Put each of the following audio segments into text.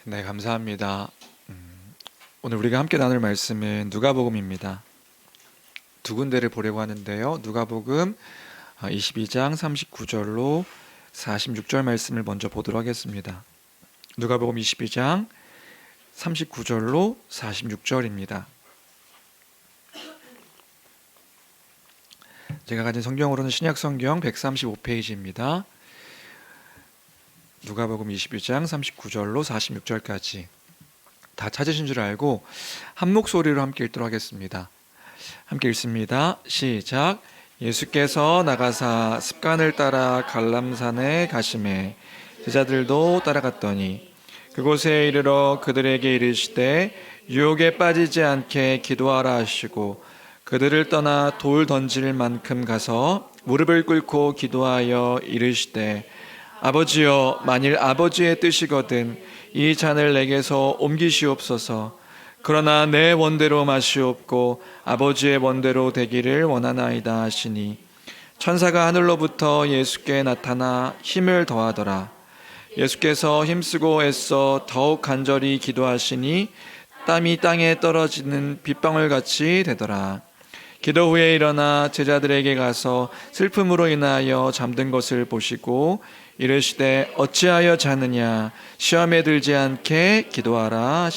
네, 감사합니다. 오늘 우리가 함께 나눌 말씀은 누가복음입니다. 두 군데를 보려고 하는데요. 누가복음 22장 39절로 46절 말씀을 먼저 보도록 하겠습니다. 누가복음 22장 39절로 46절입니다. 제가 가진 성경으로는 신약성경 135페이지입니다. 누가복음 22장 39절로 46절까지 다 찾으신 줄 알고 한 목소리로 함께 읽도록 하겠습니다. 함께 읽습니다. 시작. 예수께서 나가사 습관을 따라 갈람산에 가시매 제자들도 따라갔더니 그곳에 이르러 그들에게 이르시되 유혹에 빠지지 않게 기도하라 하시고 그들을 떠나 돌 던질 만큼 가서 무릎을 꿇고 기도하여 이르시되 아버지여, 만일 아버지의 뜻이거든 이 잔을 내게서 옮기시옵소서. 그러나 내 원대로 마시옵고 아버지의 원대로 되기를 원하나이다 하시니 천사가 하늘로부터 예수께 나타나 힘을 더하더라. 예수께서 힘쓰고 애써 더욱 간절히 기도하시니 땀이 땅에 떨어지는 빗방울 같이 되더라. 기도 후에 일어나 제자들에게 가서 슬픔으로 인하여 잠든 것을 보시고 이르시되 어찌하여 자느냐 시험에 들지 않게 기도하라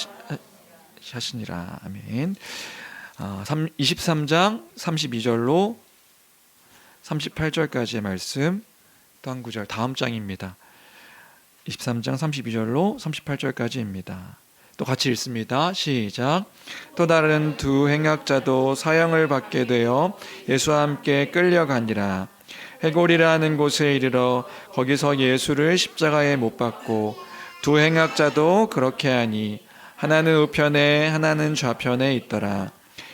하시니라. 아멘. 23장 32절로 38절까지의 말씀 또 한 구절 다음 장입니다. 23장 32절로 38절까지입니다. 또 같이 읽습니다. 시작. 또 다른 두 행악자도 사형을 받게 되어 예수와 함께 끌려가니라. 해골이라는 곳에 이르러 거기서 예수를 십자가에 못 박고 두 행악자도 그렇게 하니 하나는 우편에 하나는 좌편에 있더라.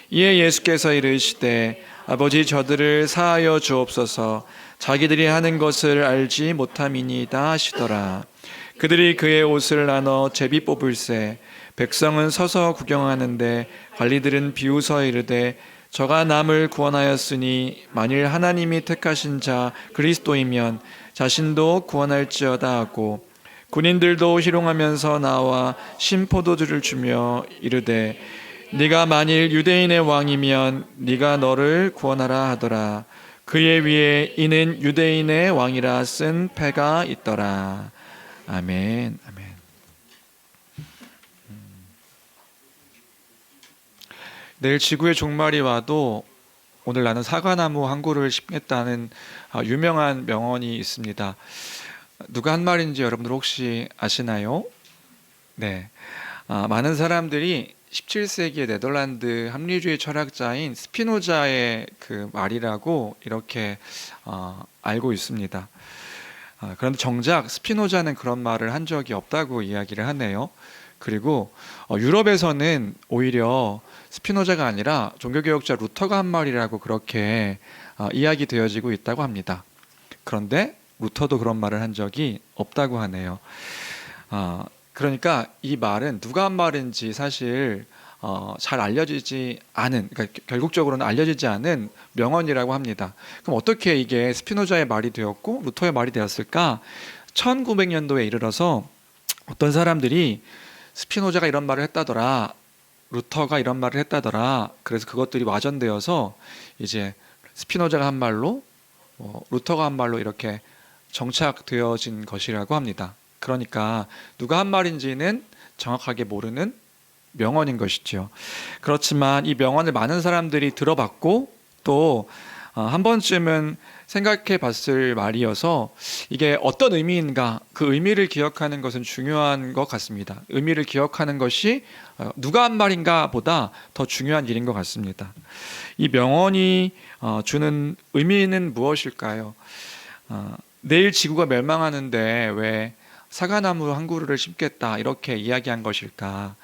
이에 예수께서 이르시되 아버지 저들을 사하여 주옵소서. 자기들이 하는 것을 알지 못함이니이다 하시더라. 그들이 그의 옷을 나눠 제비 뽑을새 백성은 서서 구경하는데 관리들은 비웃어 이르되 저가 남을 구원하였으니 만일 하나님이 택하신 자 그리스도이면 자신도 구원할지어다 하고 군인들도 희롱하면서 나와 신포도주를 주며 이르되 네가 만일 유대인의 왕이면 네가 너를 구원하라 하더라. 그의 위에 이는 유대인의 왕이라 쓴 패가 있더라. 아멘. 아멘. 내일 지구의 종말이 와도 오늘 나는 사과나무 한 그루를 심겠다는 유명한 명언이 있습니다. 누가 한 말인지 여러분들 혹시 아시나요? 네, 많은 사람들이 17세기의 네덜란드 합리주의 철학자인 스피노자의 그 말이라고 이렇게 알고 있습니다. 그런데 정작 스피노자는 그런 말을 한 적이 없다고 이야기를 하네요. 그리고 유럽에서는 오히려 스피노자가 아니라 종교개혁자 루터가 한 말이라고 그렇게 이야기되어지고 있다고 합니다. 그런데 루터도 그런 말을 한 적이 없다고 하네요. 그러니까 이 말은 누가 한 말인지 사실 잘 알려지지 않은, 그러니까 결국적으로는 알려지지 않은 명언이라고 합니다. 그럼 어떻게 이게 스피노자의 말이 되었고 루터의 말이 되었을까? 1900년도에 이르러서 어떤 사람들이 스피노자가 이런 말을 했다더라, 루터가 이런 말을 했다더라. 그래서 그것들이 와전되어서 이제 스피노자가 한 말로 루터가 한 말로 이렇게 정착되어진 것이라고 합니다. 그러니까 누가 한 말인지는 정확하게 모르는 명언인 것이죠. 그렇지만 이 명언을 많은 사람들이 들어봤고 또 한 번쯤은 생각해 봤을 말이어서 이게 어떤 의미인가, 그 의미를 기억하는 것은 중요한 것 같습니다. 의미를 기억하는 것이 누가 한 말인가 보다 더 중요한 일인 것 같습니다. 이 명언이 주는 의미는 무엇일까요? 내일 지구가 멸망하는데 왜 사과나무 한 그루를 심겠다 이렇게 이야기한 것일까?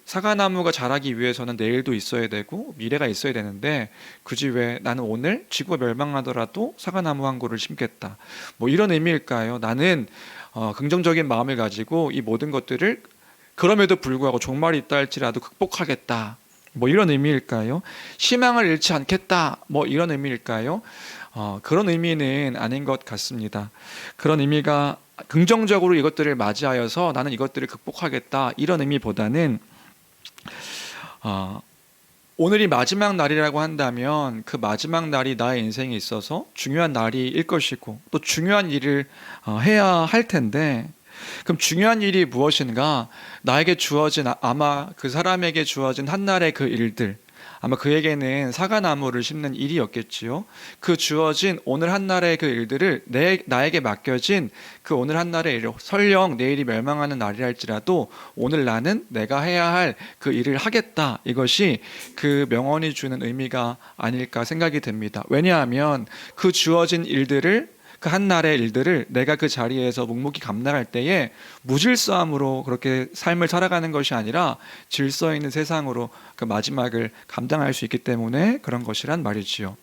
사과나무가 자라기 위해서는 내일도 있어야 되고 미래가 있어야 되는데 굳이 왜 나는 오늘 지구가 멸망하더라도 사과나무 한 그루를 심겠다, 뭐 이런 의미일까요? 나는 긍정적인 마음을 가지고 이 모든 것들을 그럼에도 불구하고 종말이 있다 할지라도 극복하겠다, 뭐 이런 의미일까요? 희망을 잃지 않겠다, 뭐 이런 의미일까요? 그런 의미는 아닌 것 같습니다. 그런 의미가 긍정적으로 이것들을 맞이하여서 나는 이것들을 극복하겠다, 이런 의미보다는 오늘이 마지막 날이라고 한다면 그 마지막 날이 나의 인생에 있어서 중요한 날일 것이고 또 중요한 일을 해야 할 텐데, 그럼 중요한 일이 무엇인가? 나에게 주어진, 아마 그 사람에게 주어진 한날의 그 일들, 아마 그에게는 사과나무를 심는 일이었겠지요. 그 주어진 오늘 한날의 그 일들을 나에게 맡겨진 그 오늘 한날의 일, 설령 내일이 멸망하는 날이랄지라도 오늘 나는 내가 해야 할 그 일을 하겠다, 이것이 그 명언이 주는 의미가 아닐까 생각이 됩니다. 왜냐하면 그 주어진 일들을, 그 한날의 일들을 내가 그 자리에서 묵묵히 감당할 때에 무질서함으로 그렇게 삶을 살아가는 것이 아니라 질서 있는 세상으로 그 마지막을 감당할 수 있기 때문에 그런 것이란 말이지요.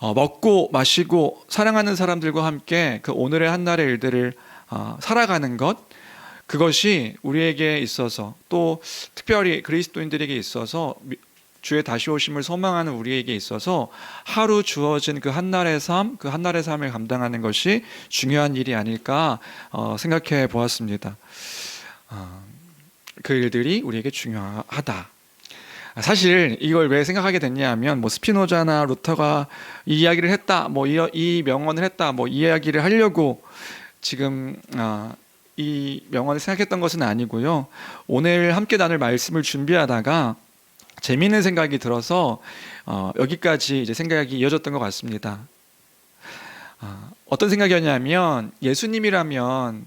먹고 마시고 사랑하는 사람들과 함께 그 오늘의 한날의 일들을 살아가는 것, 그것이 우리에게 있어서 또 특별히 그리스도인들에게 있어서 주의 다시 오심을 소망하는 우리에게 있어서 하루 주어진 그 한날의 삶, 그 한날의 삶을 감당하는 것이 중요한 일이 아닐까 생각해 보았습니다. 그 일들이 우리에게 중요하다. 사실 이걸 왜 생각하게 됐냐면, 뭐 스피노자나 루터가 이 이야기를 했다, 뭐 이 명언을 했다, 뭐 이 이야기를 하려고 지금 이 명언을 생각했던 것은 아니고요. 오늘 함께 나눌 말씀을 준비하다가 재미있는 생각이 들어서 여기까지 이제 생각이 이어졌던 것 같습니다. 어떤 생각이었냐면, 예수님이라면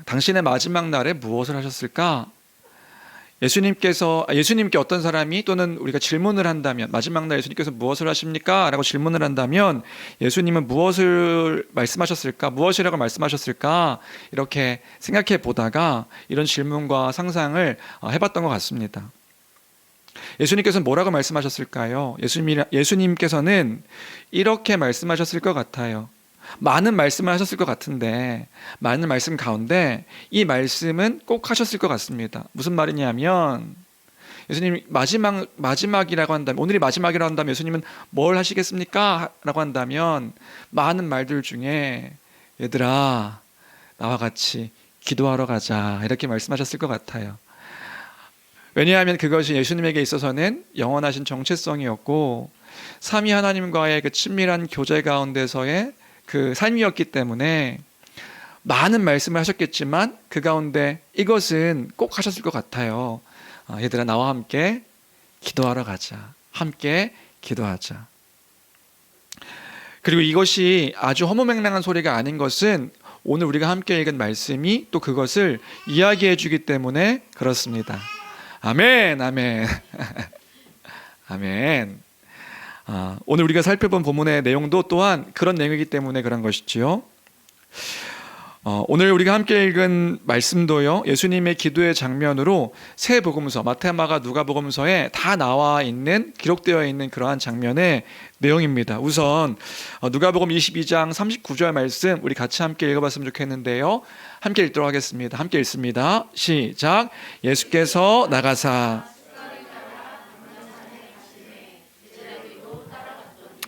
당신의 마지막 날에 무엇을 하셨을까? 예수님께 어떤 사람이, 또는 우리가 질문을 한다면, 마지막 날 예수님께서 무엇을 하십니까? 라고 질문을 한다면 예수님은 무엇을 말씀하셨을까? 무엇이라고 말씀하셨을까? 이렇게 생각해 보다가 이런 질문과 상상을 해봤던 것 같습니다. 예수님께서는 뭐라고 말씀하셨을까요? 예수님께서는 이렇게 말씀하셨을 것 같아요. 많은 말씀을 하셨을 것 같은데, 많은 말씀 가운데 이 말씀은 꼭 하셨을 것 같습니다. 무슨 말이냐면, 예수님 마지막이라고 한다면, 오늘이 마지막이라고 한다면 예수님은 뭘 하시겠습니까? 라고 한다면 많은 말들 중에 얘들아, 나와 같이 기도하러 가자, 이렇게 말씀하셨을 것 같아요. 왜냐하면 그것이 예수님에게 있어서는 영원하신 정체성이었고 삼위 하나님과의 그 친밀한 교제 가운데서의 그 삶이었기 때문에 많은 말씀을 하셨겠지만 그 가운데 이것은 꼭 하셨을 것 같아요. 얘들아, 나와 함께 기도하러 가자. 함께 기도하자. 그리고 이것이 아주 허무맹랑한 소리가 아닌 것은 오늘 우리가 함께 읽은 말씀이 또 그것을 이야기해 주기 때문에 그렇습니다. 아멘, 아멘. 아멘. 오늘 우리가 살펴본 본문의 내용도 또한 그런 내용이기 때문에 그런 것이지요. 오늘 우리가 함께 읽은 말씀도요, 예수님의 기도의 장면으로 세 복음서, 마태, 마가, 누가복음서에 다 나와 있는, 기록되어 있는 그러한 장면의 내용입니다. 우선 누가복음 22장 39절 말씀 우리 같이 함께 읽어봤으면 좋겠는데요. 함께 읽도록 하겠습니다. 함께 읽습니다. 시작. 예수께서 나가사.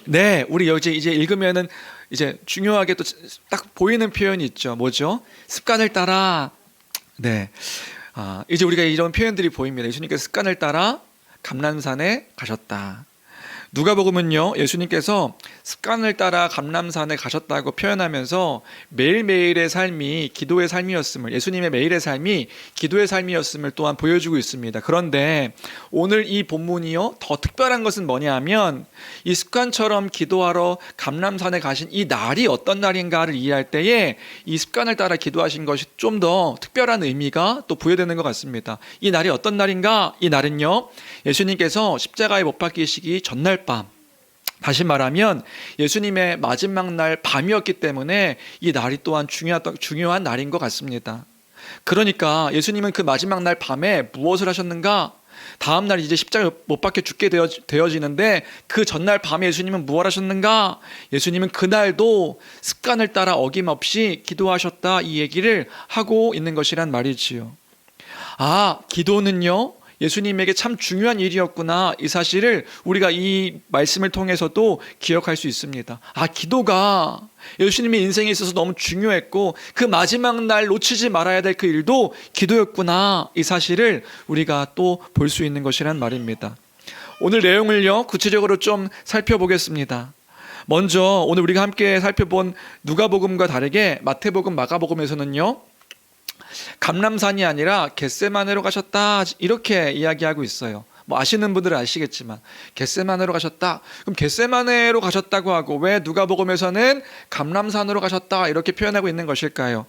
네, 우리 여기 이제 읽으면은 이제 중요하게 또 딱 보이는 표현이 있죠. 뭐죠? 습관을 따라. 네, 이제 우리가 이런 표현들이 보입니다. 예수님께서 습관을 따라 감람산에 가셨다. 누가복음은요, 예수님께서 습관을 따라 감람산에 가셨다고 표현하면서 매일매일의 삶이 기도의 삶이었음을, 예수님의 매일의 삶이 기도의 삶이었음을 또한 보여주고 있습니다. 그런데 오늘 이 본문이요, 더 특별한 것은 뭐냐 하면 이 습관처럼 기도하러 감람산에 가신 이 날이 어떤 날인가를 이해할 때에 이 습관을 따라 기도하신 것이 좀 더 특별한 의미가 또 부여되는 것 같습니다. 이 날이 어떤 날인가? 이 날은요, 예수님께서 십자가에 못 박히시기 전날 밤, 다시 말하면 예수님의 마지막 날 밤이었기 때문에 이 날이 또한 중요한 날인 것 같습니다. 그러니까 예수님은 그 마지막 날 밤에 무엇을 하셨는가? 다음 날 이제 십자가에 못 박혀 죽게 되어지는데 그 전날 밤에 예수님은 무엇 하셨는가? 예수님은 그날도 습관을 따라 어김없이 기도하셨다, 이 얘기를 하고 있는 것이란 말이지요. 기도는요, 예수님에게 참 중요한 일이었구나, 이 사실을 우리가 이 말씀을 통해서도 기억할 수 있습니다. 기도가 예수님의 인생에 있어서 너무 중요했고 그 마지막 날 놓치지 말아야 될 그 일도 기도였구나, 이 사실을 우리가 또 볼 수 있는 것이란 말입니다. 오늘 내용을요 구체적으로 좀 살펴보겠습니다. 먼저 오늘 우리가 함께 살펴본 누가복음과 다르게 마태복음, 마가복음에서는요 감람산이 아니라 겟세마네로 가셨다, 이렇게 이야기하고 있어요. 뭐 아시는 분들은 아시겠지만 겟세마네로 가셨다. 그럼 겟세마네로 가셨다고 하고 왜 누가복음에서는 감람산으로 가셨다 이렇게 표현하고 있는 것일까요?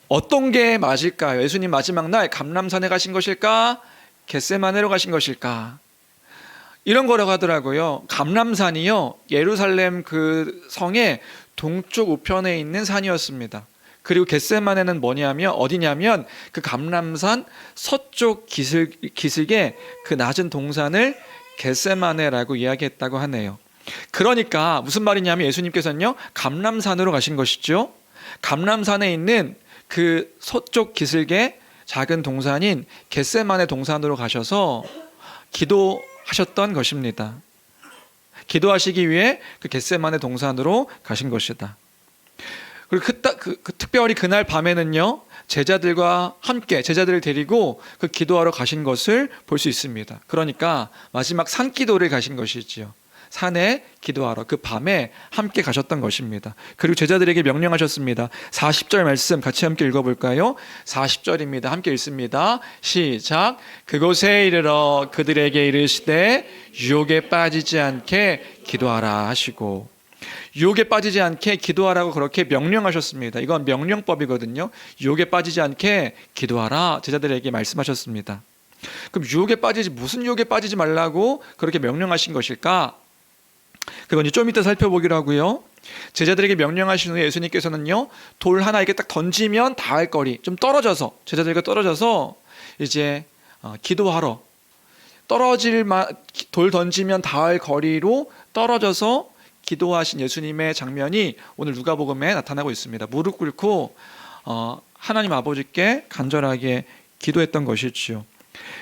어떤 게 맞을까요? 예수님 마지막 날 감람산에 가신 것일까? 겟세마네로 가신 것일까? 이런 거라고 하더라고요. 감람산이요 예루살렘 그 성의 동쪽 우편에 있는 산이었습니다. 그리고 겟세마네는 어디냐면 그 감람산 서쪽 기슭에 그 낮은 동산을 겟세마네라고 이야기했다고 하네요. 그러니까 무슨 말이냐면 예수님께서는요 감람산으로 가신 것이죠. 감람산에 있는 그 서쪽 기슭의 작은 동산인 겟세마네 동산으로 가셔서 기도하셨던 것입니다. 기도하시기 위해 그 겟세마네 동산으로 가신 것이다. 그리고 특별히 그날 밤에는요 제자들과 함께 제자들을 데리고 그 기도하러 가신 것을 볼 수 있습니다. 그러니까 마지막 산기도를 가신 것이지요. 산에 기도하러 그 밤에 함께 가셨던 것입니다. 그리고 제자들에게 명령하셨습니다. 40절 말씀 같이 함께 읽어볼까요? 40절입니다. 함께 읽습니다. 시작. 그곳에 이르러 그들에게 이르시되 유혹에 빠지지 않게 기도하라 하시고, 유혹에 빠지지 않게 기도하라고 그렇게 명령하셨습니다. 이건 명령법이거든요. 유혹에 빠지지 않게 기도하라 제자들에게 말씀하셨습니다. 그럼 무슨 유혹에 빠지지 말라고 그렇게 명령하신 것일까? 그건 좀 이따 살펴보기로 하고요. 제자들에게 명령하신 후에 예수님께서는요 돌 하나 이렇게 딱 던지면 닿을 거리 좀 떨어져서 제자들과 떨어져서 이제 기도하러 돌 던지면 닿을 거리로 떨어져서 기도하신 예수님의 장면이 오늘 누가복음에 나타나고 있습니다. 무릎 꿇고 하나님 아버지께 간절하게 기도했던 것이지요.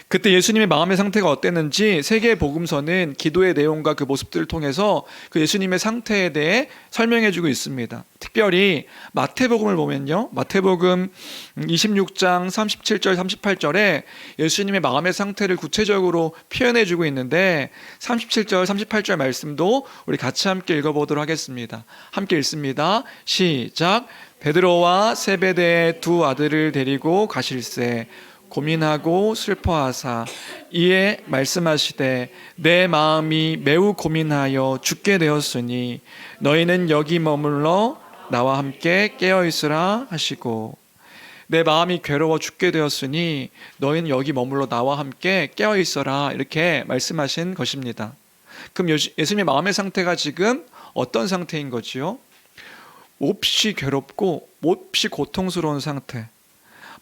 그때 예수님의 마음의 상태가 어땠는지 세계복음서는 기도의 내용과 그 모습들을 통해서 그 예수님의 상태에 대해 설명해주고 있습니다. 특별히 마태복음을 보면요, 마태복음 26장 37절 38절에 예수님의 마음의 상태를 구체적으로 표현해주고 있는데 37절 38절 말씀도 우리 같이 함께 읽어보도록 하겠습니다. 함께 읽습니다. 시작. 베드로와 세베대의 두 아들을 데리고 가실새 고민하고 슬퍼하사 이에 말씀하시되 내 마음이 매우 고민하여 죽게 되었으니 너희는 여기 머물러 나와 함께 깨어있으라 하시고, 내 마음이 괴로워 죽게 되었으니 너희는 여기 머물러 나와 함께 깨어있어라, 이렇게 말씀하신 것입니다. 그럼 예수님의 마음의 상태가 지금 어떤 상태인 거지요? 몹시 괴롭고 몹시 고통스러운 상태,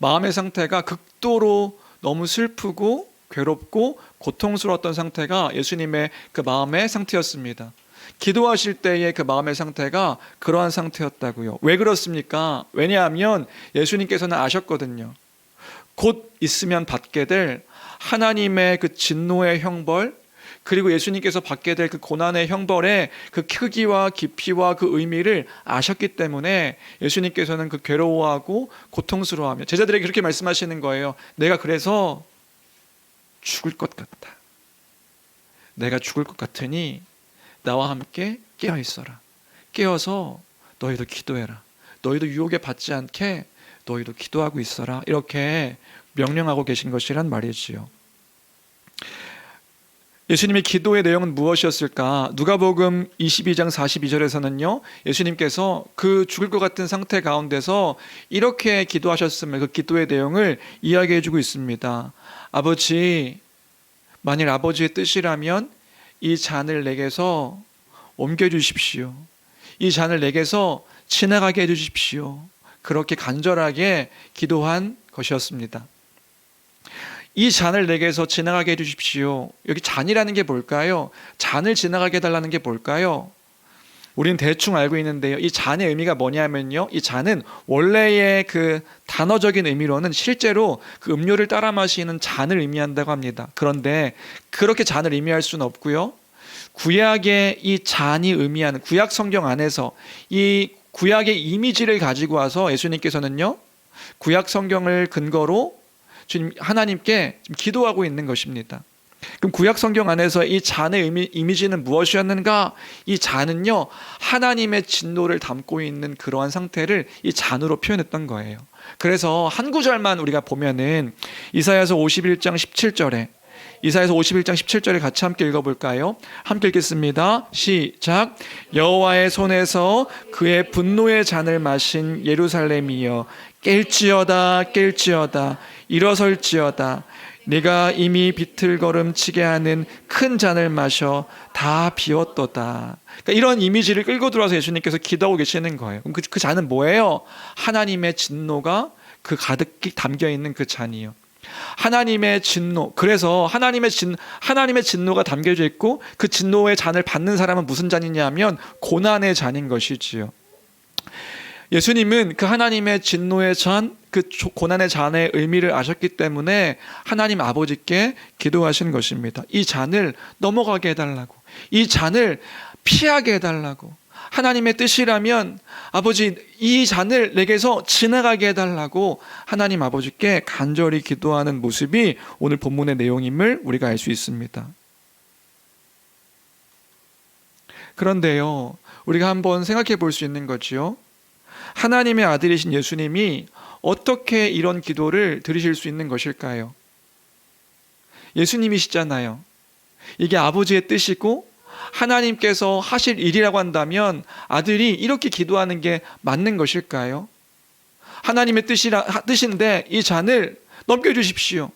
마음의 상태가 극도로 너무 슬프고 괴롭고 고통스러웠던 상태가 예수님의 그 마음의 상태였습니다. 기도하실 때의 그 마음의 상태가 그러한 상태였다고요. 왜 그렇습니까? 왜냐하면 예수님께서는 아셨거든요. 곧 있으면 받게 될 하나님의 그 진노의 형벌, 그리고 예수님께서 받게 될 그 고난의 형벌의 그 크기와 깊이와 그 의미를 아셨기 때문에 예수님께서는 그 괴로워하고 고통스러워하며 제자들에게 그렇게 말씀하시는 거예요. 내가 그래서 죽을 것 같다. 내가 죽을 것 같으니 나와 함께 깨어 있어라. 깨어서 너희도 기도해라. 너희도 유혹에 받지 않게 너희도 기도하고 있어라. 이렇게 명령하고 계신 것이란 말이지요. 예수님의 기도의 내용은 무엇이었을까? 누가복음 22장 42절에서는요 예수님께서 그 죽을 것 같은 상태 가운데서 이렇게 기도하셨음을, 그 기도의 내용을 이야기해 주고 있습니다. 아버지, 만일 아버지의 뜻이라면 이 잔을 내게서 옮겨주십시오. 이 잔을 내게서 지나가게 해주십시오. 그렇게 간절하게 기도한 것이었습니다. 이 잔을 내게서 지나가게 해주십시오. 여기 잔이라는 게 뭘까요? 잔을 지나가게 해달라는 게 뭘까요? 우리는 대충 알고 있는데요. 이 잔의 의미가 뭐냐면요. 이 잔은 원래의 그 단어적인 의미로는 실제로 그 음료를 따라 마시는 잔을 의미한다고 합니다. 그런데 그렇게 잔을 의미할 수는 없고요. 구약의 이 잔이 의미하는 구약 성경 안에서 이 구약의 이미지를 가지고 와서 예수님께서는요. 구약 성경을 근거로 주님 하나님께 지금 기도하고 있는 것입니다. 그럼 구약 성경 안에서 이 잔의 이미지는 무엇이었는가? 이 잔은요, 하나님의 진노를 담고 있는 그러한 상태를 이 잔으로 표현했던 거예요. 그래서 한 구절만 우리가 보면은 이사야서 51장 17절에 이사야서 51장 17절에 같이 함께 읽어볼까요? 함께 읽겠습니다. 시작. 여호와의 손에서 그의 분노의 잔을 마신 예루살렘이여 깰지어다 깰지어다 일어설지어다 네가 이미 비틀거름 치게 하는 큰 잔을 마셔 다 비웠도다. 그러니까 이런 이미지를 끌고 들어와서 예수님께서 기도하고 계시는 거예요. 그럼 그 잔은 뭐예요? 하나님의 진노가 그 가득히 담겨 있는 그 잔이요. 하나님의 진노. 그래서 하나님의 진노가 담겨져 있고 그 진노의 잔을 받는 사람은 무슨 잔이냐면 고난의 잔인 것이지요. 예수님은 그 하나님의 진노의 잔, 그 고난의 잔의 의미를 아셨기 때문에 하나님 아버지께 기도하신 것입니다. 이 잔을 넘어가게 해달라고, 이 잔을 피하게 해달라고. 하나님의 뜻이라면 아버지 이 잔을 내게서 지나가게 해달라고 하나님 아버지께 간절히 기도하는 모습이 오늘 본문의 내용임을 우리가 알 수 있습니다. 그런데요, 우리가 한번 생각해 볼 수 있는 거지요. 하나님의 아들이신 예수님이 어떻게 이런 기도를 드리실 수 있는 것일까요? 예수님이시잖아요. 이게 아버지의 뜻이고 하나님께서 하실 일이라고 한다면 아들이 이렇게 기도하는 게 맞는 것일까요? 하나님의 뜻인데 이 잔을 넘겨주십시오.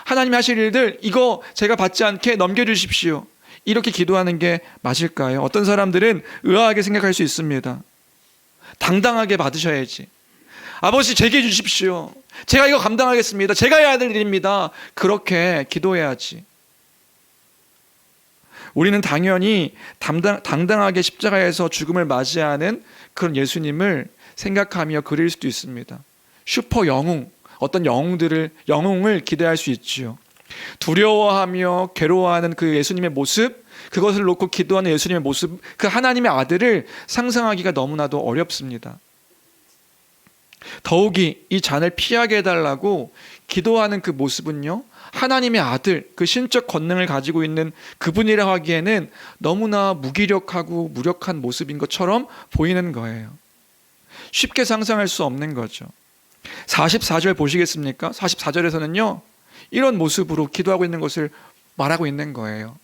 하나님이 하실 일들 이거 제가 받지 않게 넘겨주십시오. 이렇게 기도하는 게 맞을까요? 어떤 사람들은 의아하게 생각할 수 있습니다. 당당하게 받으셔야지. 아버지 제게 주십시오. 제가 이거 감당하겠습니다. 제가 해야 될 일입니다. 그렇게 기도해야지. 우리는 당연히 당당하게 십자가에서 죽음을 맞이하는 그런 예수님을 생각하며 그릴 수도 있습니다. 슈퍼 영웅, 어떤 영웅을 기대할 수 있지요. 두려워하며 괴로워하는 그 예수님의 모습, 그것을 놓고 기도하는 예수님의 모습, 그 하나님의 아들을 상상하기가 너무나도 어렵습니다. 더욱이 이 잔을 피하게 해달라고 기도하는 그 모습은요, 하나님의 아들, 그 신적 권능을 가지고 있는 그분이라 하기에는 너무나 무기력하고 무력한 모습인 것처럼 보이는 거예요. 쉽게 상상할 수 없는 거죠. 44절 보시겠습니까? 44절에서는요, 이런 모습으로 기도하고 있는 것을 말하고 있는 거예요.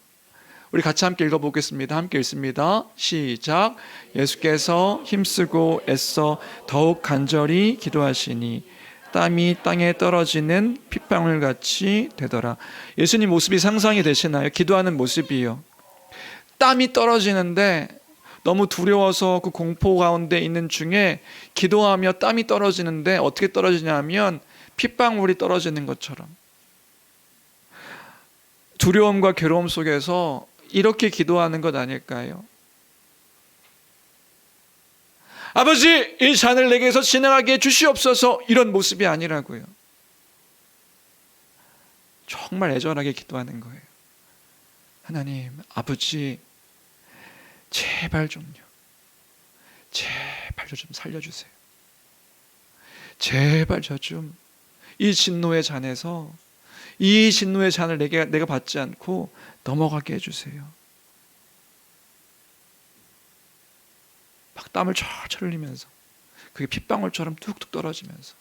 우리 같이 함께 읽어보겠습니다. 함께 읽습니다. 시작. 예수께서 힘쓰고 애써 더욱 간절히 기도하시니 땀이 땅에 떨어지는 핏방울 같이 되더라. 예수님 모습이 상상이 되시나요? 기도하는 모습이요. 땀이 떨어지는데 너무 두려워서 그 공포 가운데 있는 중에 기도하며 땀이 떨어지는데 어떻게 떨어지냐면 핏방울이 떨어지는 것처럼, 두려움과 괴로움 속에서 이렇게 기도하는 것 아닐까요? 아버지 이 잔을 내게서 지나가게 주시옵소서, 이런 모습이 아니라고요. 정말 애절하게 기도하는 거예요. 하나님 아버지 제발 좀요, 제발 저 좀 살려주세요. 제발 저 좀 이 진노의 잔에서, 이 진노의 잔을 내가 받지 않고 넘어가게 해주세요. 막 땀을 철철 흘리면서 그게 핏방울처럼 뚝뚝 떨어지면서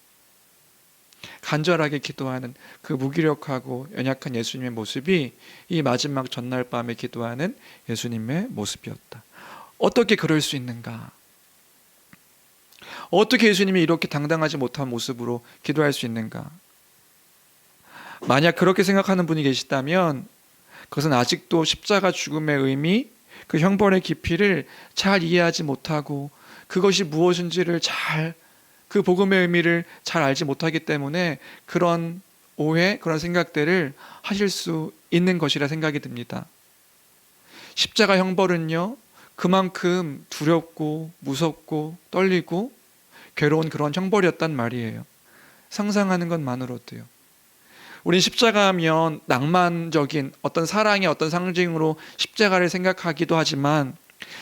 간절하게 기도하는 그 무기력하고 연약한 예수님의 모습이 이 마지막 전날 밤에 기도하는 예수님의 모습이었다. 어떻게 그럴 수 있는가? 어떻게 예수님이 이렇게 당당하지 못한 모습으로 기도할 수 있는가? 만약 그렇게 생각하는 분이 계시다면 그것은 아직도 십자가 죽음의 의미, 그 형벌의 깊이를 잘 이해하지 못하고 그것이 무엇인지를 그 복음의 의미를 잘 알지 못하기 때문에 그런 오해, 그런 생각들을 하실 수 있는 것이라 생각이 듭니다. 십자가 형벌은요, 그만큼 두렵고 무섭고 떨리고 괴로운 그런 형벌이었단 말이에요. 상상하는 것만으로도요. 우린 십자가 하면 낭만적인 어떤 사랑의 어떤 상징으로 십자가를 생각하기도 하지만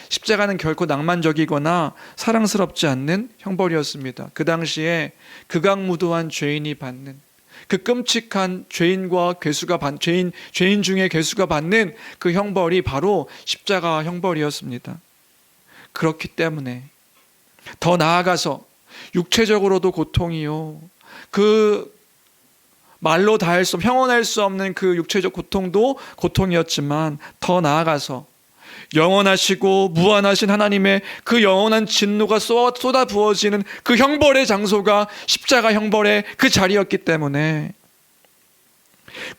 십자가는 결코 낭만적이거나 사랑스럽지 않는 형벌이었습니다. 그 당시에 극악무도한 죄인이 받는, 그 끔찍한 죄인과 괴수가 죄인 중에 괴수가 받는 그 형벌이 바로 십자가 형벌이었습니다. 그렇기 때문에 더 나아가서 육체적으로도 고통이요, 그 말로 다 할 수, 형언할 수 없는 그 육체적 고통도 고통이었지만 더 나아가서 영원하시고 무한하신 하나님의 그 영원한 진노가 쏟아 부어지는 그 형벌의 장소가 십자가 형벌의 그 자리였기 때문에,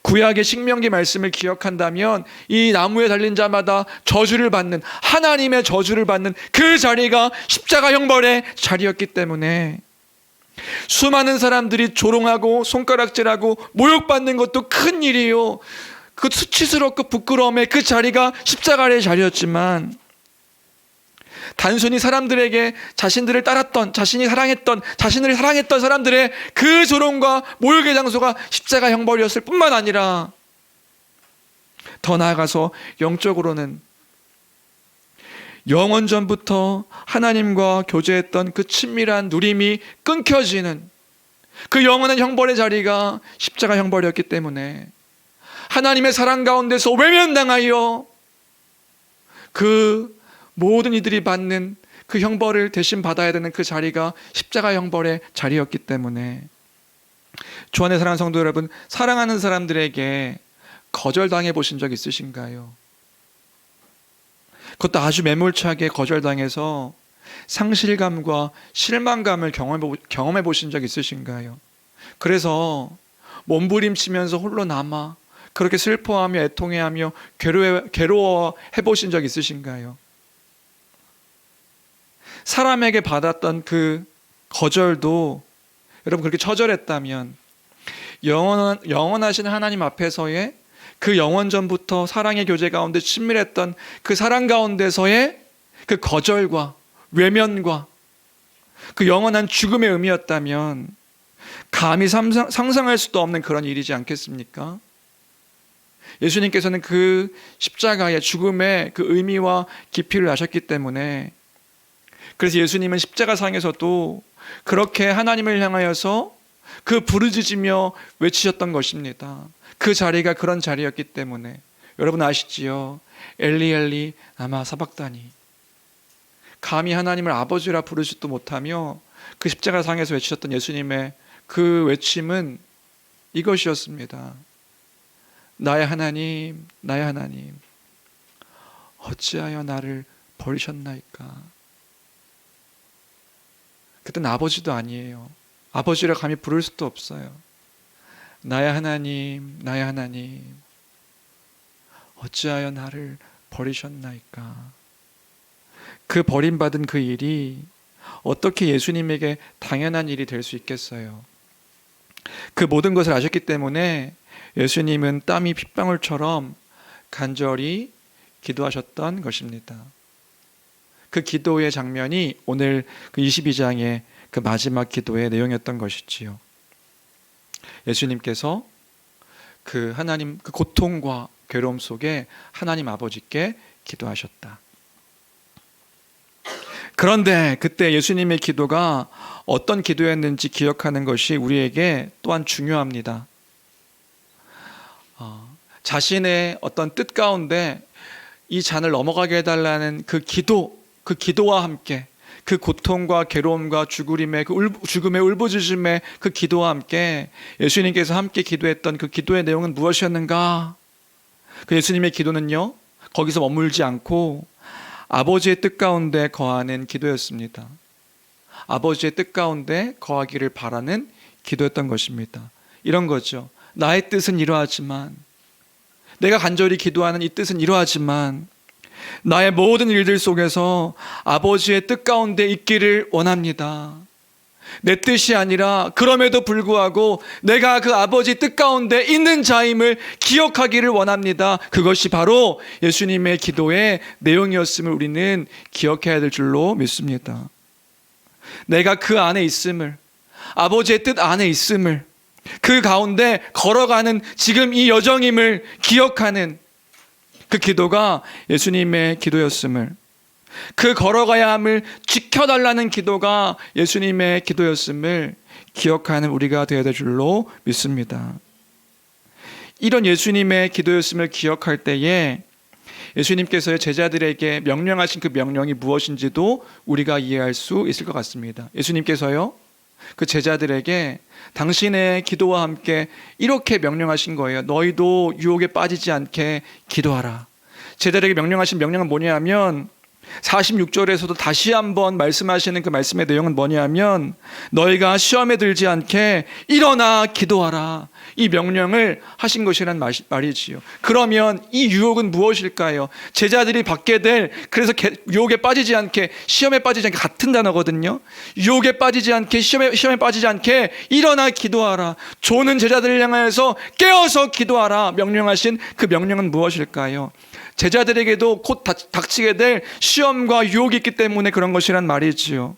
구약의 신명기 말씀을 기억한다면 이 나무에 달린 자마다 저주를 받는, 하나님의 저주를 받는 그 자리가 십자가 형벌의 자리였기 때문에 수많은 사람들이 조롱하고 손가락질하고 모욕받는 것도 큰 일이요, 그 수치스럽고 부끄러움의 그 자리가 십자가의 자리였지만, 단순히 사람들에게 자신들을 따랐던, 자신을 사랑했던 사람들의 그 조롱과 모욕의 장소가 십자가 형벌이었을 뿐만 아니라, 더 나아가서 영적으로는 영원 전부터 하나님과 교제했던 그 친밀한 누림이 끊겨지는 그 영원한 형벌의 자리가 십자가 형벌이었기 때문에 하나님의 사랑 가운데서 외면당하여 그 모든 이들이 받는 그 형벌을 대신 받아야 되는 그 자리가 십자가 형벌의 자리였기 때문에, 주 안에 사랑하는 성도 여러분, 사랑하는 사람들에게 거절당해 보신 적 있으신가요? 그것도 아주 매몰차게 거절당해서 상실감과 실망감을 경험해 보신 적 있으신가요? 그래서 몸부림치면서 홀로 남아 그렇게 슬퍼하며 애통해하며 괴로워해 보신 적 있으신가요? 사람에게 받았던 그 거절도 여러분 그렇게 처절했다면, 영원하신 하나님 앞에서의 그 영원전부터 사랑의 교제 가운데 친밀했던 그 사랑 가운데서의 그 거절과 외면과 그 영원한 죽음의 의미였다면 감히 상상할 수도 없는 그런 일이지 않겠습니까? 예수님께서는 그 십자가의 죽음의 그 의미와 깊이를 아셨기 때문에, 그래서 예수님은 십자가상에서도 그렇게 하나님을 향하여서 그 부르짖으며 외치셨던 것입니다. 그 자리가 그런 자리였기 때문에. 여러분 아시지요? 엘리 엘리 라마 사박다니. 감히 하나님을 아버지라 부르지도 못하며 그 십자가상에서 외치셨던 예수님의 그 외침은 이것이었습니다. 나의 하나님, 나의 하나님, 어찌하여 나를 버리셨나이까. 그때는 아버지도 아니에요. 아버지라 감히 부를 수도 없어요. 나의 하나님, 나의 하나님, 어찌하여 나를 버리셨나이까. 그 버림받은 그 일이 어떻게 예수님에게 당연한 일이 될 수 있겠어요? 그 모든 것을 아셨기 때문에 예수님은 땀이 핏방울처럼 간절히 기도하셨던 것입니다. 그 기도의 장면이 오늘 그 22장의 그 마지막 기도의 내용이었던 것이지요. 예수님께서 그 하나님 그 고통과 괴로움 속에 하나님 아버지께 기도하셨다. 그런데 그때 예수님의 기도가 어떤 기도였는지 기억하는 것이 우리에게 또한 중요합니다. 자신의 어떤 뜻 가운데 이 잔을 넘어가게 해달라는 그 기도와 함께 그 고통과 괴로움과 죽음의 울부짖음의 그 기도와 함께 예수님께서 함께 기도했던 그 기도의 내용은 무엇이었는가? 그 예수님의 기도는요, 거기서 머물지 않고 아버지의 뜻 가운데 거하는 기도였습니다. 아버지의 뜻 가운데 거하기를 바라는 기도였던 것입니다. 이런 거죠. 나의 뜻은 이러하지만, 내가 간절히 기도하는 이 뜻은 이러하지만 나의 모든 일들 속에서 아버지의 뜻 가운데 있기를 원합니다. 내 뜻이 아니라 그럼에도 불구하고 내가 그 아버지 뜻 가운데 있는 자임을 기억하기를 원합니다. 그것이 바로 예수님의 기도의 내용이었음을 우리는 기억해야 될 줄로 믿습니다. 내가 그 안에 있음을, 아버지의 뜻 안에 있음을, 그 가운데 걸어가는 지금 이 여정임을 기억하는 그 기도가 예수님의 기도였음을, 그 걸어가야 함을 지켜달라는 기도가 예수님의 기도였음을 기억하는 우리가 되어야 될 줄로 믿습니다. 이런 예수님의 기도였음을 기억할 때에 예수님께서 제자들에게 명령하신 그 명령이 무엇인지도 우리가 이해할 수 있을 것 같습니다. 예수님께서요, 그 제자들에게 당신의 기도와 함께 이렇게 명령하신 거예요. 너희도 유혹에 빠지지 않게 기도하라. 제자들에게 명령하신 명령은 뭐냐면 46절에서도 다시 한번 말씀하시는 그 말씀의 내용은 뭐냐면 너희가 시험에 들지 않게 일어나 기도하라. 이 명령을 하신 것이란 말이지요. 그러면 이 유혹은 무엇일까요? 제자들이 받게 될, 그래서 유혹에 빠지지 않게, 시험에 빠지지 않게 같은 단어거든요. 유혹에 빠지지 않게, 시험에 빠지지 않게 일어나 기도하라. 조는 제자들을 향하여서 깨어서 기도하라. 명령하신 그 명령은 무엇일까요? 제자들에게도 곧 닥치게 될 시험과 유혹이 있기 때문에 그런 것이란 말이지요.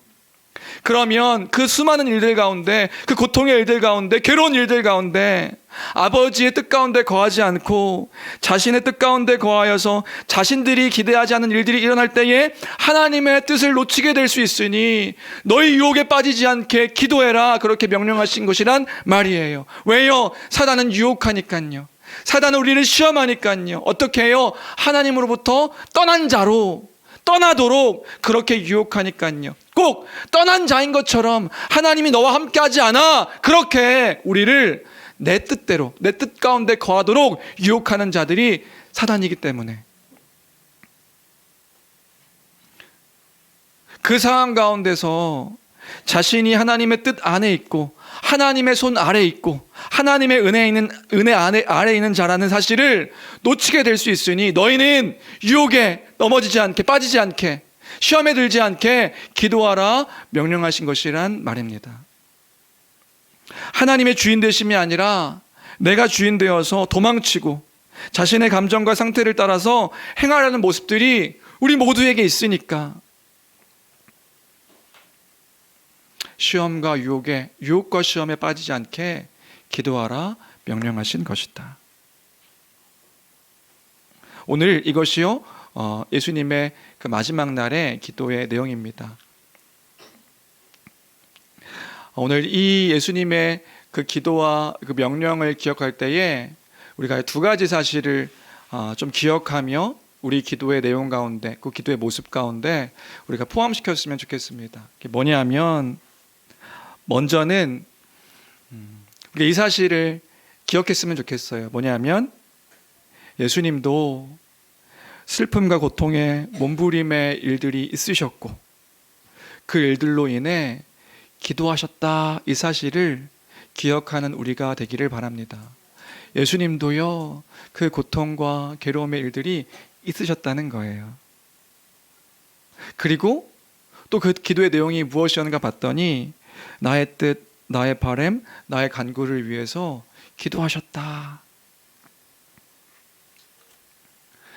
그러면 그 수많은 일들 가운데, 그 고통의 일들 가운데, 괴로운 일들 가운데 아버지의 뜻 가운데 거하지 않고 자신의 뜻 가운데 거하여서 자신들이 기대하지 않은 일들이 일어날 때에 하나님의 뜻을 놓치게 될 수 있으니 너희 유혹에 빠지지 않게 기도해라. 그렇게 명령하신 것이란 말이에요. 왜요? 사단은 유혹하니까요. 사단은 우리를 시험하니까요. 어떻게 해요? 하나님으로부터 떠난 자로 떠나도록 그렇게 유혹하니까요. 꼭 떠난 자인 것처럼 하나님이 너와 함께하지 않아. 그렇게 우리를 내 뜻대로, 내 뜻 가운데 거하도록 유혹하는 자들이 사단이기 때문에 그 상황 가운데서 자신이 하나님의 뜻 안에 있고 하나님의 손 아래에 있고 하나님의 은혜 아래에 있는 자라는 사실을 놓치게 될 수 있으니 너희는 유혹에 넘어지지 않게, 빠지지 않게, 시험에 들지 않게 기도하라 명령하신 것이란 말입니다. 하나님의 주인 되심이 아니라 내가 주인 되어서 도망치고 자신의 감정과 상태를 따라서 행하려는 모습들이 우리 모두에게 있으니까 유혹과 시험에 빠지지 않게 기도하라 명령하신 것이다. 오늘 이것이요 예수님의 그 마지막 날의 기도의 내용입니다. 오늘 이 예수님의 그 기도와 그 명령을 기억할 때에 우리가 두 가지 사실을 좀 기억하며 우리 기도의 내용 가운데, 그 기도의 모습 가운데 우리가 포함시켰으면 좋겠습니다. 그게 뭐냐면 먼저는 이 사실을 기억했으면 좋겠어요. 뭐냐면 예수님도 슬픔과 고통의 몸부림의 일들이 있으셨고 그 일들로 인해 기도하셨다. 이 사실을 기억하는 우리가 되기를 바랍니다. 예수님도요 그 고통과 괴로움의 일들이 있으셨다는 거예요. 그리고 또 그 기도의 내용이 무엇이었는가 봤더니 나의 뜻, 나의 바람, 나의 간구를 위해서 기도하셨다.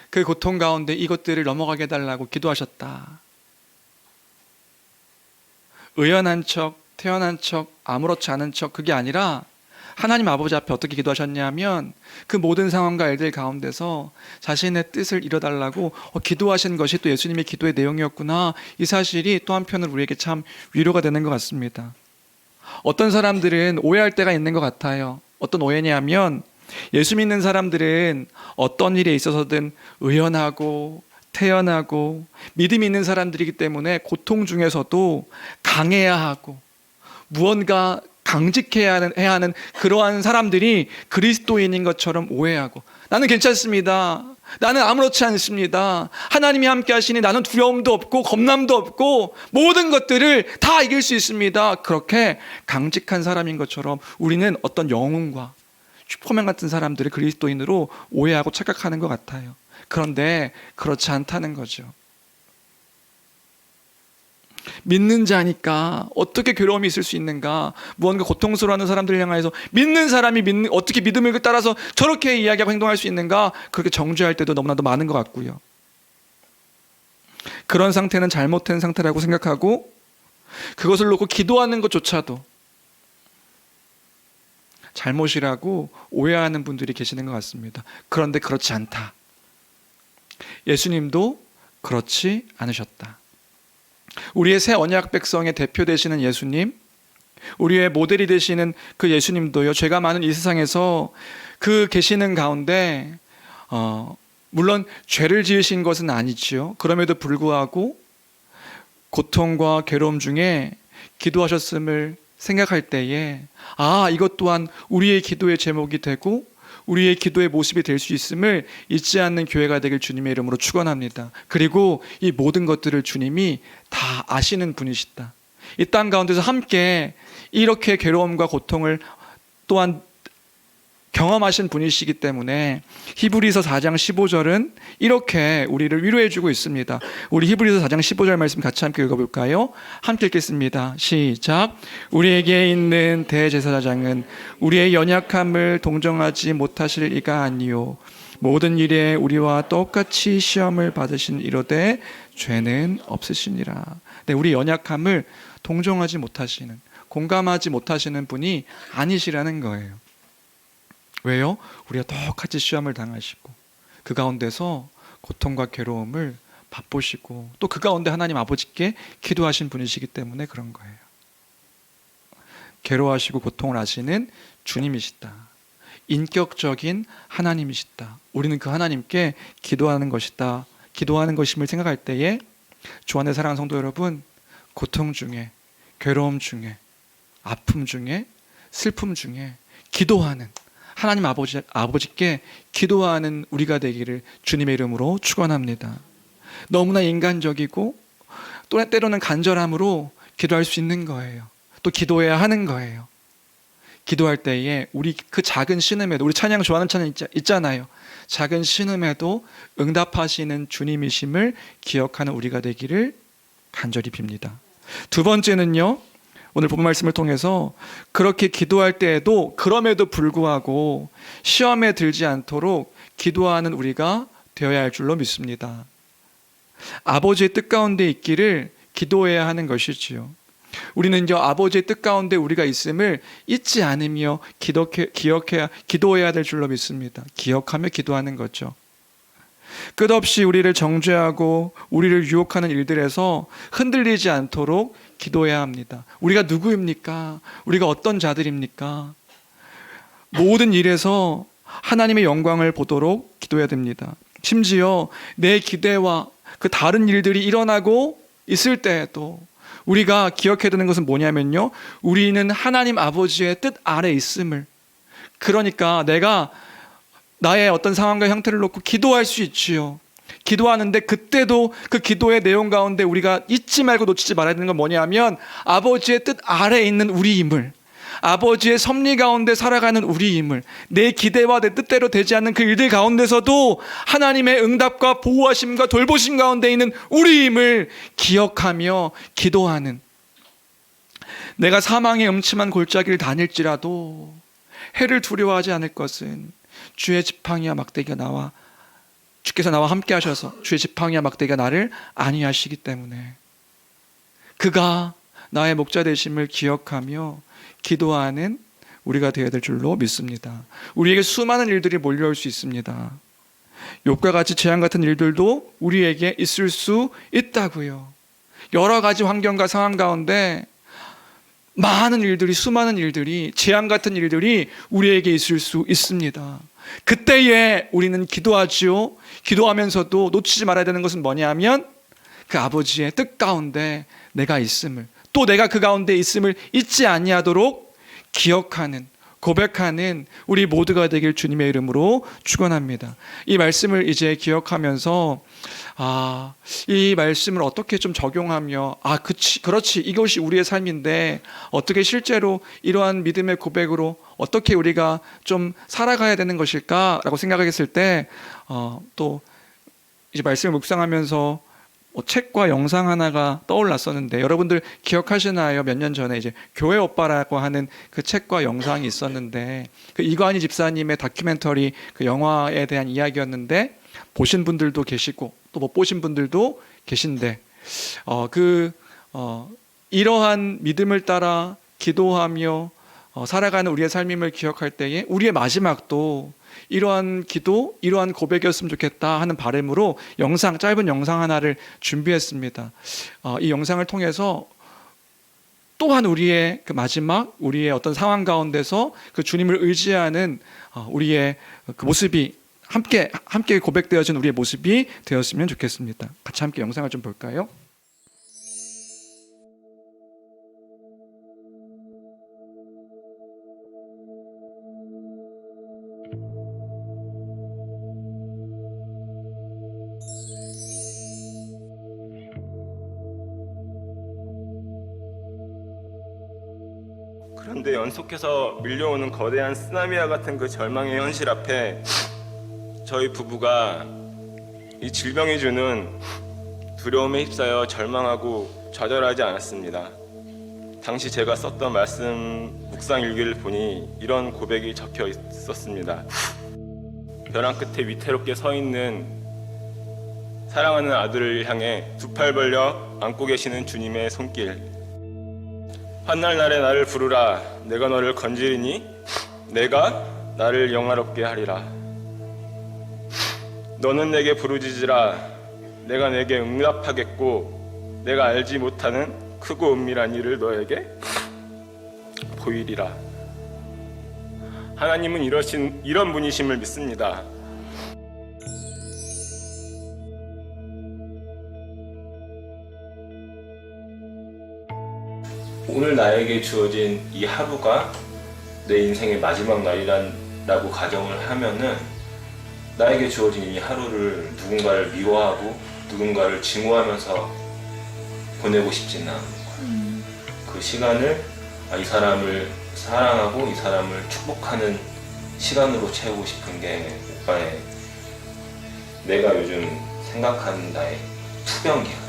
그 고통 가운데 이것들을 넘어가게 해달라고 기도하셨다. 의연한 척, 태연한 척, 아무렇지 않은 척, 그게 아니라 하나님 아버지 앞에 어떻게 기도하셨냐면 그 모든 상황과 일들 가운데서 자신의 뜻을 이뤄달라고 기도하신 것이 또 예수님의 기도의 내용이었구나. 이 사실이 또 한편으로 우리에게 참 위로가 되는 것 같습니다. 어떤 사람들은 오해할 때가 있는 것 같아요. 어떤 오해냐면 예수 믿는 사람들은 어떤 일에 있어서든 의연하고 태연하고 믿음이 있는 사람들이기 때문에 고통 중에서도 강해야 하고 무언가 강직해야 하는 그러한 사람들이 그리스도인인 것처럼 오해하고 나는 괜찮습니다. 나는 아무렇지 않습니다. 하나님이 함께 하시니 나는 두려움도 없고 겁남도 없고 모든 것들을 다 이길 수 있습니다. 그렇게 강직한 사람인 것처럼 우리는 어떤 영웅과 슈퍼맨 같은 사람들을 그리스도인으로 오해하고 착각하는 것 같아요. 그런데 그렇지 않다는 거죠. 믿는 자니까 어떻게 괴로움이 있을 수 있는가? 무언가 고통스러워하는 사람들을 향해서 믿는 사람이 어떻게 믿음을 따라서 저렇게 이야기하고 행동할 수 있는가? 그렇게 정죄할 때도 너무나도 많은 것 같고요. 그런 상태는 잘못된 상태라고 생각하고 그것을 놓고 기도하는 것조차도 잘못이라고 오해하는 분들이 계시는 것 같습니다. 그런데 그렇지 않다. 예수님도 그렇지 않으셨다. 우리의 새 언약 백성의 대표 되시는 예수님, 우리의 모델이 되시는 그 예수님도요, 죄가 많은 이 세상에서 그 계시는 가운데 물론 죄를 지으신 것은 아니지요. 그럼에도 불구하고 고통과 괴로움 중에 기도하셨음을 생각할 때에 이것 또한 우리의 기도의 제목이 되고 우리의 기도의 모습이 될 수 있음을 잊지 않는 교회가 되길 주님의 이름으로 축원합니다. 그리고 이 모든 것들을 주님이 다 아시는 분이시다. 이 땅 가운데서 함께 이렇게 괴로움과 고통을 또한 경험하신 분이시기 때문에 히브리서 4장 15절은 이렇게 우리를 위로해주고 있습니다. 우리 히브리서 4장 15절 말씀 같이 함께 읽어볼까요? 함께 읽겠습니다. 시작. 우리에게 있는 대제사장은 우리의 연약함을 동정하지 못하실 이가 아니요 모든 일에 우리와 똑같이 시험을 받으신 이로되 죄는 없으시니라. 네, 우리 연약함을 동정하지 못하시는, 공감하지 못하시는 분이 아니시라는 거예요. 왜요? 우리가 똑같이 시험을 당하시고 그 가운데서 고통과 괴로움을 맛보시고 또 그 가운데 하나님 아버지께 기도하신 분이시기 때문에 그런 거예요. 괴로워하시고 고통을 하시는 주님이시다. 인격적인 하나님이시다. 우리는 그 하나님께 기도하는 것이다. 기도하는 것임을 생각할 때에 주 안에 사랑하는 성도 여러분, 고통 중에, 괴로움 중에, 아픔 중에, 슬픔 중에 기도하는 하나님 아버지께 기도하는 우리가 되기를 주님의 이름으로 축원합니다. 너무나 인간적이고 또 때로는 간절함으로 기도할 수 있는 거예요. 또 기도해야 하는 거예요. 기도할 때에 우리 그 작은 신음에도, 우리 찬양 좋아하는 찬양 있잖아요. 작은 신음에도 응답하시는 주님이심을 기억하는 우리가 되기를 간절히 빕니다. 두 번째는요, 오늘 본문 말씀을 통해서 그렇게 기도할 때에도 그럼에도 불구하고 시험에 들지 않도록 기도하는 우리가 되어야 할 줄로 믿습니다. 아버지의 뜻 가운데 있기를 기도해야 하는 것이지요. 우리는 아버지의 뜻 가운데 우리가 있음을 잊지 않으며 기도해야 될 줄로 믿습니다. 기억하며 기도하는 거죠. 끝없이 우리를 정죄하고 우리를 유혹하는 일들에서 흔들리지 않도록 기도해야 합니다. 우리가 누구입니까? 우리가 어떤 자들입니까? 모든 일에서 하나님의 영광을 보도록 기도해야 됩니다. 심지어 내 기대와 그 다른 일들이 일어나고 있을 때에도 우리가 기억해야 되는 것은 뭐냐면요, 우리는 하나님 아버지의 뜻 아래 있음을, 그러니까 내가 나의 어떤 상황과 형태를 놓고 기도할 수 있지요. 기도하는데 그때도 그 기도의 내용 가운데 우리가 잊지 말고 놓치지 말아야 되는 건 뭐냐면 아버지의 뜻 아래에 있는 우리임을, 아버지의 섭리 가운데 살아가는 우리임을, 내 기대와 내 뜻대로 되지 않는 그 일들 가운데서도 하나님의 응답과 보호하심과 돌보심 가운데 있는 우리임을 기억하며 기도하는, 내가 사망의 음침한 골짜기를 다닐지라도 해를 두려워하지 않을 것은 주의 지팡이와 막대기가 주께서 나와 함께 하셔서 주의 지팡이와 막대기가 나를 안위하시기 때문에 그가 나의 목자 되심을 기억하며 기도하는 우리가 되어야 될 줄로 믿습니다. 우리에게 수많은 일들이 몰려올 수 있습니다. 욥과 같이 재앙 같은 일들도 우리에게 있을 수 있다고요. 여러 가지 환경과 상황 가운데 많은 일들이, 수많은 일들이, 재앙 같은 일들이 우리에게 있을 수 있습니다. 그때에 우리는 기도하지요. 기도하면서도 놓치지 말아야 되는 것은 뭐냐면 그 아버지의 뜻 가운데 내가 있음을, 또 내가 그 가운데 있음을 잊지 아니하도록 기억하는, 고백하는 우리 모두가 되길 주님의 이름으로 축원합니다. 이 말씀을 이제 기억하면서 이 말씀을 어떻게 좀 적용하며 그렇지, 이것이 우리의 삶인데 어떻게 실제로 이러한 믿음의 고백으로 어떻게 우리가 좀 살아가야 되는 것일까라고 생각했을 때 또 이제 말씀을 묵상하면서 책과 영상 하나가 떠올랐었는데 여러분들 기억하시나요? 몇 년 전에 이제 교회 오빠라고 하는 그 책과 영상이 있었는데 그 이관희 집사님의 다큐멘터리 그 영화에 대한 이야기였는데 보신 분들도 계시고 또 못 보신 분들도 계신데 이러한 믿음을 따라 기도하며 살아가는 우리의 삶임을 기억할 때에 우리의 마지막도 이러한 기도, 이러한 고백이었으면 좋겠다 하는 바람으로 짧은 영상 하나를 준비했습니다. 이 영상을 통해서 또한 우리의 그 마지막, 우리의 어떤 상황 가운데서 그 주님을 의지하는 우리의 그 모습이 함께 고백되어진 우리의 모습이 되었으면 좋겠습니다. 같이 함께 영상을 좀 볼까요? 그런데 연속해서 밀려오는 거대한 쓰나미와 같은 그 절망의 현실 앞에 저희 부부가 이 질병이 주는 두려움에 휩싸여 절망하고 좌절하지 않았습니다. 당시 제가 썼던 말씀 묵상 일기를 보니 이런 고백이 적혀 있었습니다. 벼랑 끝에 위태롭게 서 있는 사랑하는 아들을 향해 두 팔 벌려 안고 계시는 주님의 손길. 환난 날에 나를 부르라. 내가 너를 건지리니 내가 나를 영화롭게 하리라. 너는 내게 부르짖으라. 내가 내게 응답하겠고 내가 알지 못하는 크고 은밀한 일을 너에게 보이리라. 하나님은 이런 분이심을 믿습니다. 오늘 나에게 주어진 이 하루가 내 인생의 마지막 날이라고 가정을 하면은 나에게 주어진 이 하루를 누군가를 미워하고 누군가를 증오하면서 보내고 싶지는 않은 거야. 그 시간을 이 사람을 사랑하고 이 사람을 축복하는 시간으로 채우고 싶은 게 오빠의 내가 요즘 생각하는 나의 투병기야.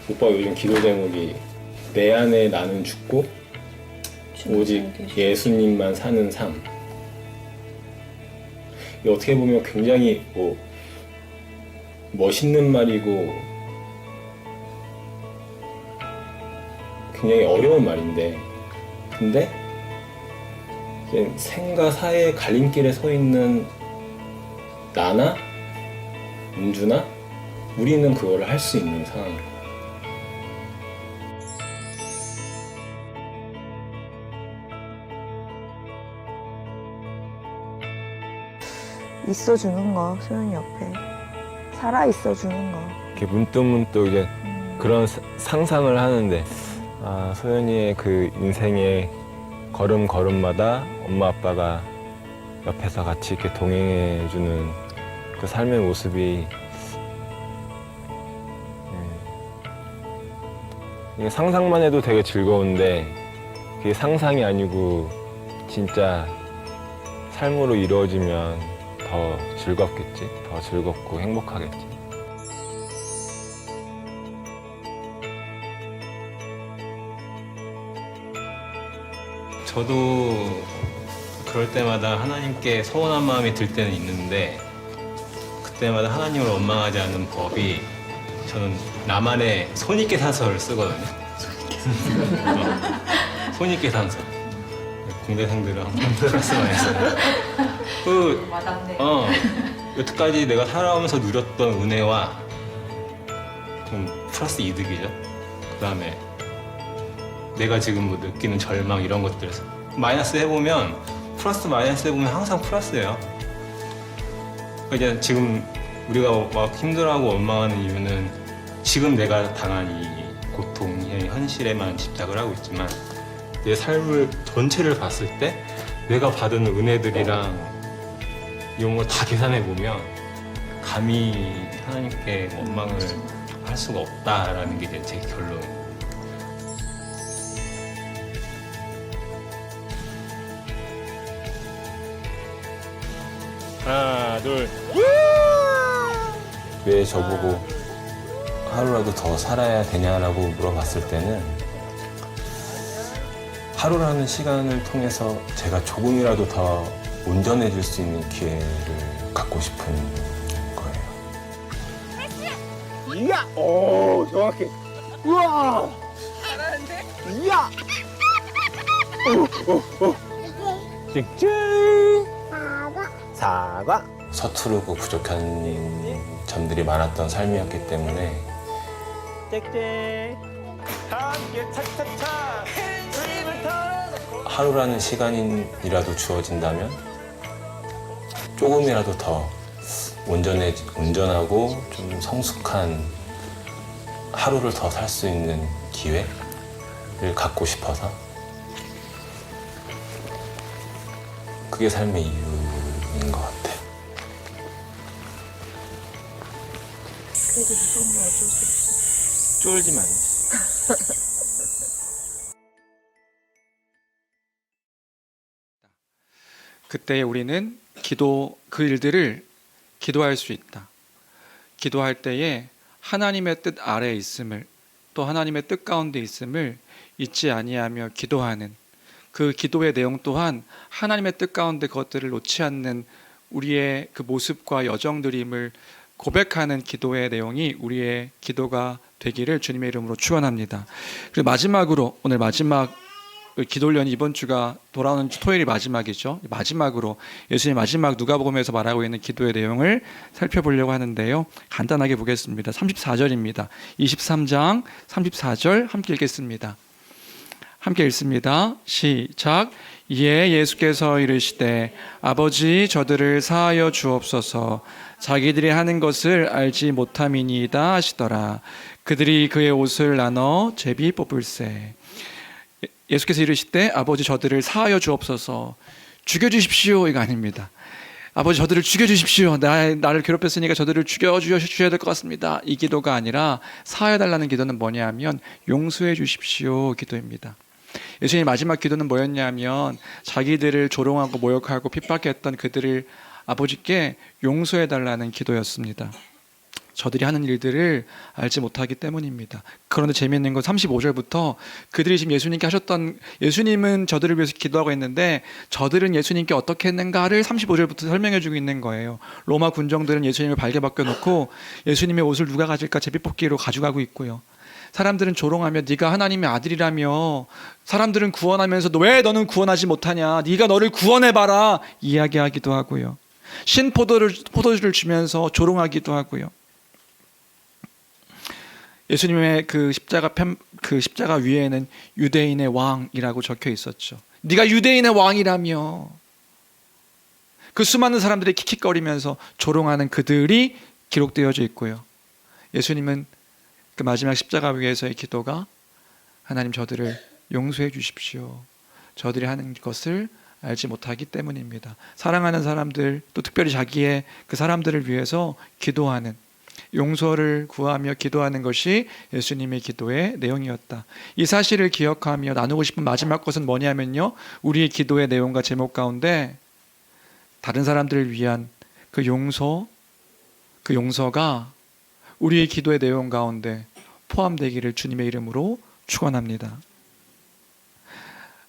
오빠 요즘 기도 제목이 내 안에 나는 죽고 오직 예수님만 사는 삶. 이 어떻게 보면 굉장히 멋있는 말이고 굉장히 어려운 말인데, 근데 이제 생과 사의 갈림길에 서 있는 나나 은주나 우리는 그거를 할 수 있는 상황이에요. 있어주는 거, 소연이 옆에 살아 있어주는 거. 이렇게 문득문득 이제 그런 상상을 하는데, 소연이의 그 인생의 걸음걸음마다 엄마 아빠가 옆에서 같이 이렇게 동행해주는 그 삶의 모습이, 이게 상상만 해도 되게 즐거운데 그게 상상이 아니고 진짜 삶으로 이루어지면 더 즐겁겠지, 더 즐겁고 행복하겠지. 저도 그럴 때마다 하나님께 서운한 마음이 들 때는 있는데, 그때마다 하나님을 원망하지 않는 법이, 저는 나만의 손익계산서를 쓰거든요. 손익계산서. 공대생들은 항상 플러스 마이너스. 여태까지 내가 살아오면서 누렸던 은혜와 좀 플러스 이득이죠. 그 다음에 내가 지금 뭐 느끼는 절망 이런 것들 마이너스 해보면, 플러스 마이너스 해보면 항상 플러스예요. 그러니까 이제 지금 우리가 막 힘들어하고 원망하는 이유는 지금 내가 당한 이 고통의 현실에만 집착을 하고 있지만, 내 삶을 전체를 봤을 때 내가 받은 은혜들이랑 이런 걸 다 계산해보면 감히 하나님께 원망을 할 수가 없다라는 게 이제 제 결론입니다. 하나, 둘. 왜 저보고 하루라도 더 살아야 되냐라고 물어봤을 때는 하루라는 시간을 통해서 제가 조금이라도 더 온전해질 수 있는 기회를 갖고 싶은 거예요. 이야! 오, 정확해. 우와! 잘하는데? 이야! 찍찍! 사과. 서투르고 부족한 점들이 많았던 삶이었기 때문에 하루라는 시간이라도 주어진다면 조금이라도 더 온전하고 좀 성숙한 하루를 더 살 수 있는 기회를 갖고 싶어서 그게 삶의 이유인 것 같아요. 그래도 무서우면 어쩔 수 없어. 쫄지 마요. 그때 우리는 그 일들을 기도할 수 있다. 기도할 때에 하나님의 뜻 아래에 있음을, 또 하나님의 뜻 가운데 있음을 잊지 아니하며 기도하는 그 기도의 내용 또한 하나님의 뜻 가운데 그것들을 놓지 않는 우리의 그 모습과 여정들임을 고백하는 기도의 내용이 우리의 기도가 되기를 주님의 이름으로 축원합니다. 그리고 마지막으로 오늘 마지막 기도훈련이 이번 주가 돌아오는 토요일이 마지막이죠. 마지막으로 예수님 마지막 누가복음에서 말하고 있는 기도의 내용을 살펴보려고 하는데요. 간단하게 보겠습니다. 34절입니다. 23장 34절 함께 읽겠습니다. 함께 읽습니다. 시작. 이에 예수께서 이르시되 아버지 저들을 사하여 주옵소서 자기들이 하는 것을 알지 못함이니이다 하시더라. 그들이 그의 옷을 나눠 제비 뽑을세. 예수께서 이르시되 아버지 저들을 사하여 주옵소서. 죽여주십시오 이거 아닙니다. 아버지 저들을 죽여주십시오. 나를 괴롭혔으니까 저들을 죽여주셔야 될 것 같습니다. 이 기도가 아니라 사하여달라는 기도는 뭐냐 하면 용서해 주십시오 기도입니다. 예수님의 마지막 기도는 뭐였냐면 자기들을 조롱하고 모욕하고 핍박했던 그들을 아버지께 용서해달라는 기도였습니다. 저들이 하는 일들을 알지 못하기 때문입니다. 그런데 재미있는 건 35절부터 그들이 지금 예수님께 하셨던, 예수님은 저들을 위해서 기도하고 있는데 저들은 예수님께 어떻게 했는가를 35절부터 설명해 주고 있는 거예요. 로마 군정들은 예수님을 발개 벗겨놓고 예수님의 옷을 누가 가질까 제비뽑기로 가져가고 있고요. 사람들은 조롱하며 네가 하나님의 아들이라며, 사람들은 구원하면서도 왜 너는 구원하지 못하냐, 네가 너를 구원해봐라 이야기하기도 하고요. 포도주를 주면서 조롱하기도 하고요. 예수님의 그 십자가 위에는 유대인의 왕이라고 적혀 있었죠. 네가 유대인의 왕이라며 그 수많은 사람들이 킥킥거리면서 조롱하는 그들이 기록되어져 있고요. 예수님은 그 마지막 십자가 위에서의 기도가 하나님 저들을 용서해 주십시오. 저들이 하는 것을 알지 못하기 때문입니다. 사랑하는 사람들, 또 특별히 자기의 그 사람들을 위해서 기도하는, 용서를 구하며 기도하는 것이 예수님의 기도의 내용이었다. 이 사실을 기억하며 나누고 싶은 마지막 것은 뭐냐면요, 우리의 기도의 내용과 제목 가운데 다른 사람들을 위한 그 용서가 우리의 기도의 내용 가운데 포함되기를 주님의 이름으로 축원합니다.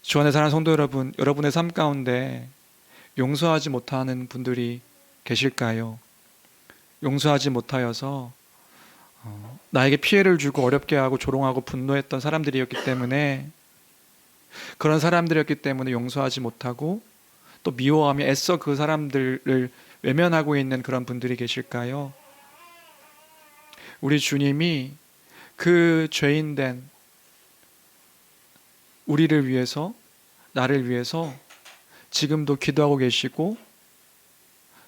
주 안에 사랑하는 성도 여러분, 여러분의 삶 가운데 용서하지 못하는 분들이 계실까요? 용서하지 못하여서 나에게 피해를 주고 어렵게 하고 조롱하고 분노했던 사람들이었기 때문에, 그런 사람들이었기 때문에 용서하지 못하고 또 미워하며 애써 그 사람들을 외면하고 있는 그런 분들이 계실까요? 우리 주님이 그 죄인된 우리를 위해서, 나를 위해서 지금도 기도하고 계시고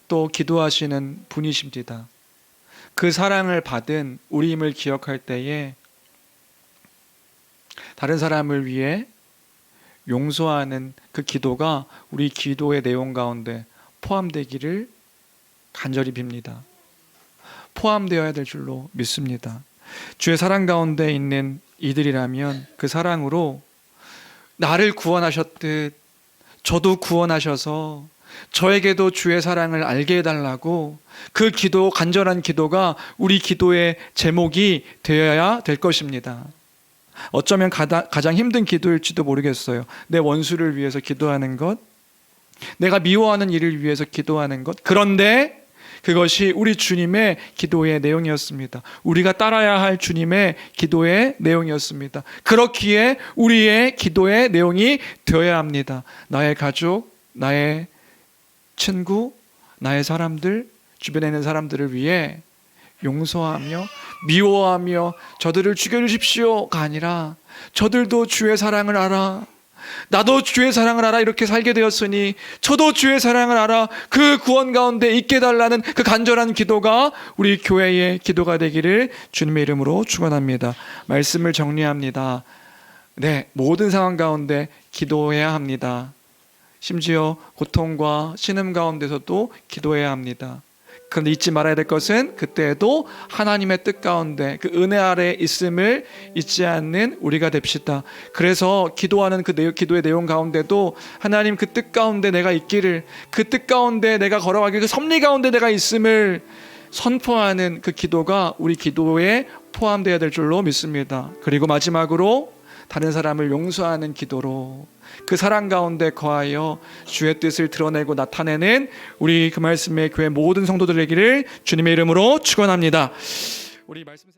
또 기도하시는 분이십니다. 그 사랑을 받은 우리임을 기억할 때에 다른 사람을 위해 용서하는 그 기도가 우리 기도의 내용 가운데 포함되기를 간절히 빕니다. 포함되어야 될 줄로 믿습니다. 주의 사랑 가운데 있는 이들이라면 그 사랑으로 나를 구원하셨듯 저도 구원하셔서 저에게도 주의 사랑을 알게 해달라고 그 기도, 간절한 기도가 우리 기도의 제목이 되어야 될 것입니다. 어쩌면 가장 힘든 기도일지도 모르겠어요. 내 원수를 위해서 기도하는 것, 내가 미워하는 일을 위해서 기도하는 것. 그런데 그것이 우리 주님의 기도의 내용이었습니다. 우리가 따라야 할 주님의 기도의 내용이었습니다. 그렇기에 우리의 기도의 내용이 되어야 합니다. 나의 가족, 나의 친구, 나의 사람들, 주변에 있는 사람들을 위해 용서하며 미워하며 저들을 죽여주십시오가 아니라 저들도 주의 사랑을 알아, 나도 주의 사랑을 알아 이렇게 살게 되었으니 저도 주의 사랑을 알아 그 구원 가운데 있게 달라는 그 간절한 기도가 우리 교회의 기도가 되기를 주님의 이름으로 축원합니다. 말씀을 정리합니다. 네, 모든 상황 가운데 기도해야 합니다. 심지어 고통과 신음 가운데서도 기도해야 합니다. 그런데 잊지 말아야 될 것은 그때에도 하나님의 뜻 가운데 그 은혜 아래 있음을 잊지 않는 우리가 됩시다. 그래서 기도하는 그 기도의 내용 가운데도 하나님 그 뜻 가운데 내가 있기를, 그 뜻 가운데 내가 걸어가길, 그 섭리 가운데 내가 있음을 선포하는 그 기도가 우리 기도에 포함되어야 될 줄로 믿습니다. 그리고 마지막으로 다른 사람을 용서하는 기도로 그 사랑 가운데 거하여 주의 뜻을 드러내고 나타내는 우리 그 말씀의 교회 모든 성도들 되기를 주님의 이름으로 축원합니다. 우리 말씀